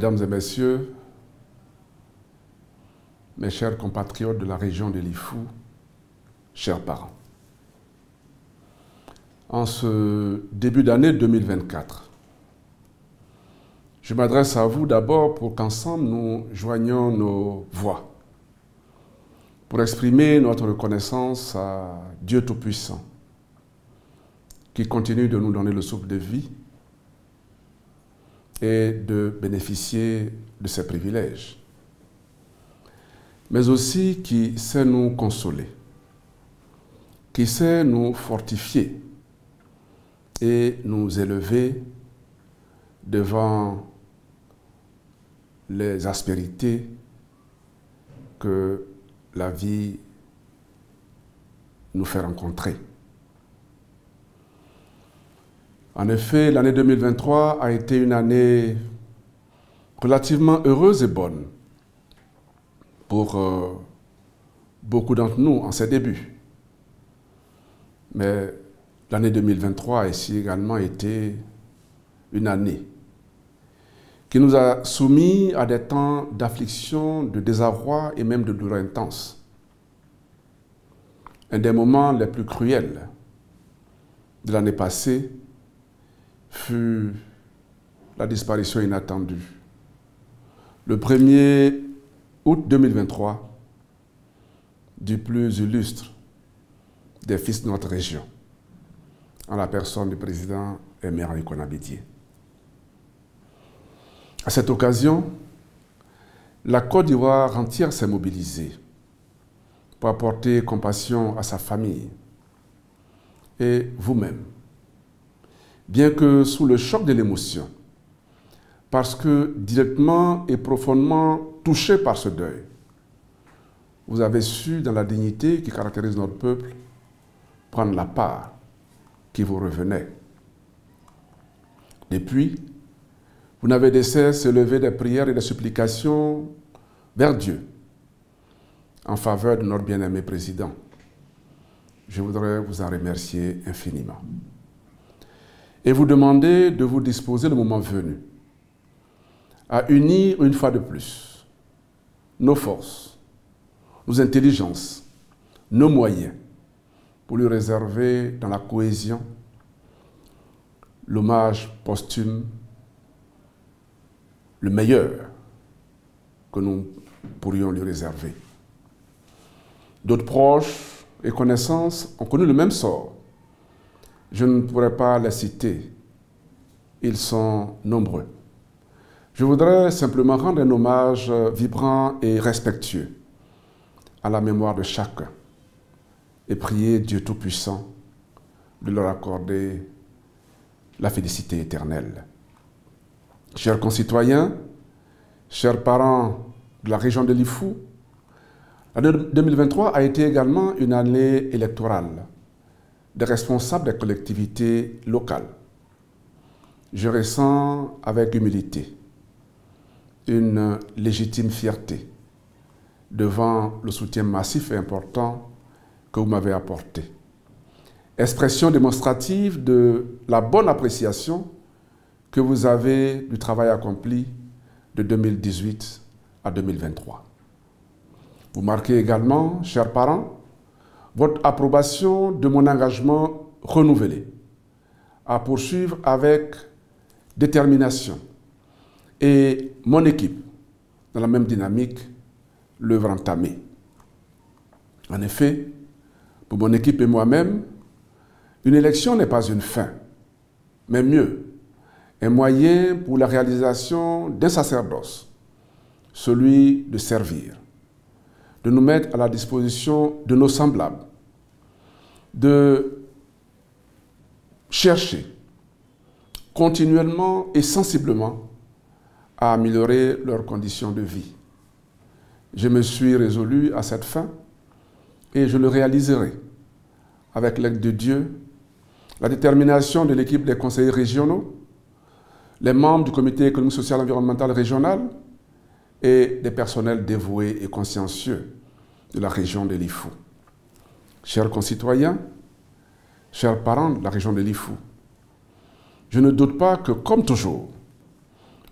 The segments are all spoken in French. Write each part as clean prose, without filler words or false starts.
Mesdames et messieurs, mes chers compatriotes de la région de Lifou, chers parents, en ce début d'année 2024, je m'adresse à vous d'abord pour qu'ensemble nous joignions nos voix pour exprimer notre reconnaissance à Dieu Tout-Puissant qui continue de nous donner le souffle de vie et de bénéficier de ses privilèges, mais aussi qui sait nous consoler, qui sait nous fortifier et nous élever devant les aspérités que la vie nous fait rencontrer. En effet, l'année 2023 a été une année relativement heureuse et bonne pour beaucoup d'entre nous en ses débuts. Mais l'année 2023 a ici également été une année qui nous a soumis à des temps d'affliction, de désarroi et même de douleur intense. Un des moments les plus cruels de l'année passée fut la disparition inattendue, le 1er août 2023, du plus illustre des fils de notre région, en la personne du président Emery Konabedié. À cette occasion, la Côte d'Ivoire entière s'est mobilisée pour apporter compassion à sa famille et vous-même. Bien que sous le choc de l'émotion, parce que directement et profondément touché par ce deuil, vous avez su, dans la dignité qui caractérise notre peuple, prendre la part qui vous revenait. Depuis, vous n'avez de cesse d'élever des prières et des supplications vers Dieu en faveur de notre bien-aimé président. Je voudrais vous en remercier infiniment. Et vous demander de vous disposer le moment venu à unir une fois de plus nos forces, nos intelligences, nos moyens pour lui réserver dans la cohésion l'hommage posthume le meilleur que nous pourrions lui réserver. D'autres proches et connaissances ont connu le même sort. Je ne pourrais pas les citer. Ils sont nombreux. Je voudrais simplement rendre un hommage vibrant et respectueux à la mémoire de chacun et prier Dieu Tout-Puissant de leur accorder la félicité éternelle. Chers concitoyens, chers parents de la région de Lifou, l'année 2023 a été également une année électorale des responsables des collectivités locales. Je ressens avec humilité une légitime fierté devant le soutien massif et important que vous m'avez apporté. Expression démonstrative de la bonne appréciation que vous avez du travail accompli de 2018 à 2023. Vous marquez également, chers parents, votre approbation de mon engagement renouvelé à poursuivre avec détermination et mon équipe dans la même dynamique, l'œuvre entamée. En effet, pour mon équipe et moi-même, une élection n'est pas une fin, mais mieux, un moyen pour la réalisation d'un sacerdoce, celui de servir, de nous mettre à la disposition de nos semblables, de chercher continuellement et sensiblement à améliorer leurs conditions de vie. Je me suis résolu à cette fin et je le réaliserai avec l'aide de Dieu, la détermination de l'équipe des conseillers régionaux, les membres du comité économique, social et environnemental régional et des personnels dévoués et consciencieux de la région de Lifou. Chers concitoyens, chers parents de la région de Lifou, je ne doute pas que, comme toujours,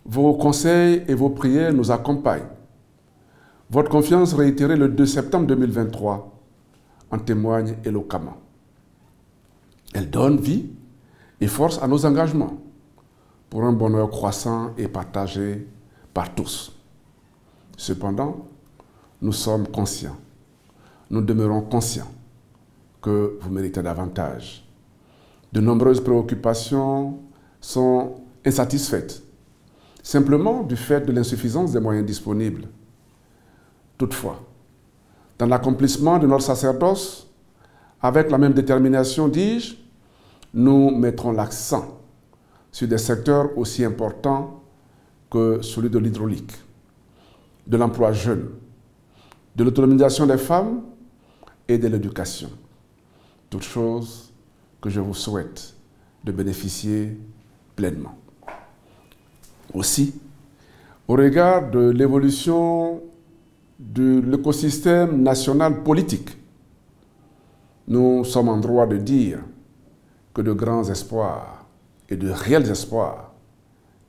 Vos conseils et vos prières nous accompagnent. Votre confiance réitérée le 2 septembre 2023 en témoigne éloquemment. Elle donne vie et force à nos engagements pour un bonheur croissant et partagé par tous. Cependant, nous sommes conscients, nous demeurons conscients que vous méritez davantage. De nombreuses préoccupations sont insatisfaites, simplement du fait de l'insuffisance des moyens disponibles. Toutefois, dans l'accomplissement de notre sacerdoce, avec la même détermination, dis-je, nous mettrons l'accent sur des secteurs aussi importants que celui de l'hydraulique, de l'emploi jeune, de l'autonomisation des femmes et de l'éducation. Toutes choses que je vous souhaite de bénéficier pleinement. Aussi, au regard de l'évolution de l'écosystème national politique, nous sommes en droit de dire que de grands espoirs et de réels espoirs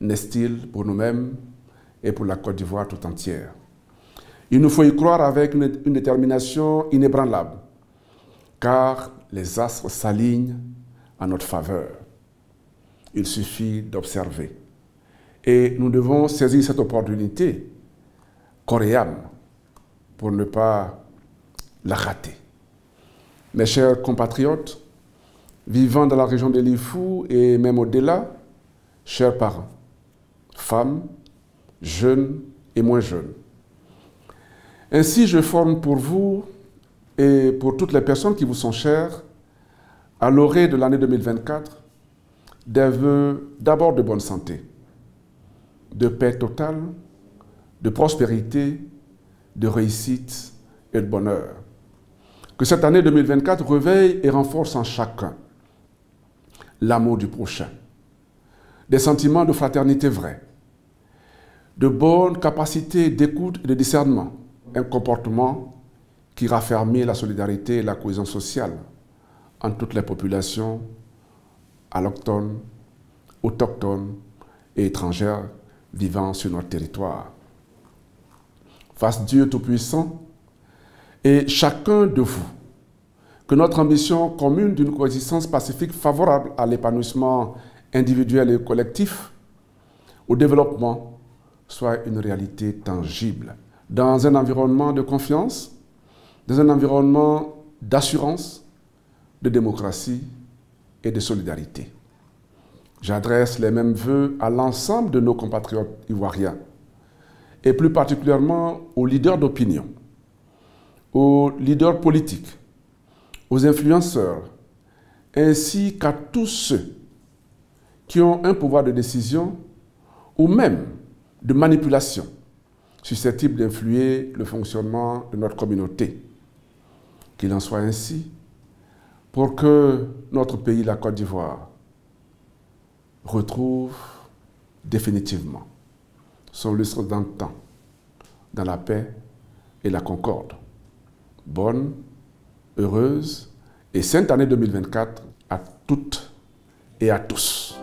naissent-ils pour nous-mêmes et pour la Côte d'Ivoire tout entière. Il nous faut y croire avec une détermination inébranlable, car les astres s'alignent en notre faveur. Il suffit d'observer. Et nous devons saisir cette opportunité, corps et âme, pour ne pas la rater. Mes chers compatriotes, vivant dans la région de Lifou et même au-delà, chers parents, femmes, jeunes et moins jeunes. Ainsi, je forme pour vous et pour toutes les personnes qui vous sont chères, à l'orée de l'année 2024, des vœux d'abord de bonne santé, de paix totale, de prospérité, de réussite et de bonheur. Que cette année 2024 réveille et renforce en chacun l'amour du prochain, des sentiments de fraternité vraie, de bonnes capacités d'écoute et de discernement, un comportement qui raffermit la solidarité et la cohésion sociale en toutes les populations allochtones, autochtones et étrangères vivant sur notre territoire. Fasse Dieu Tout-Puissant et chacun de vous que notre ambition commune d'une coexistence pacifique favorable à l'épanouissement individuel et collectif, au développement, soit une réalité tangible, dans un environnement de confiance, dans un environnement d'assurance, de démocratie et de solidarité. J'adresse les mêmes vœux à l'ensemble de nos compatriotes ivoiriens, et plus particulièrement aux leaders d'opinion, aux leaders politiques, aux influenceurs, ainsi qu'à tous ceux qui ont un pouvoir de décision ou même de manipulation susceptible d'influer le fonctionnement de notre communauté. Qu'il en soit ainsi pour que notre pays, la Côte d'Ivoire, retrouve définitivement son lustre d'antan dans la paix et la concorde. Bonne, heureuse et sainte année 2024 à toutes et à tous.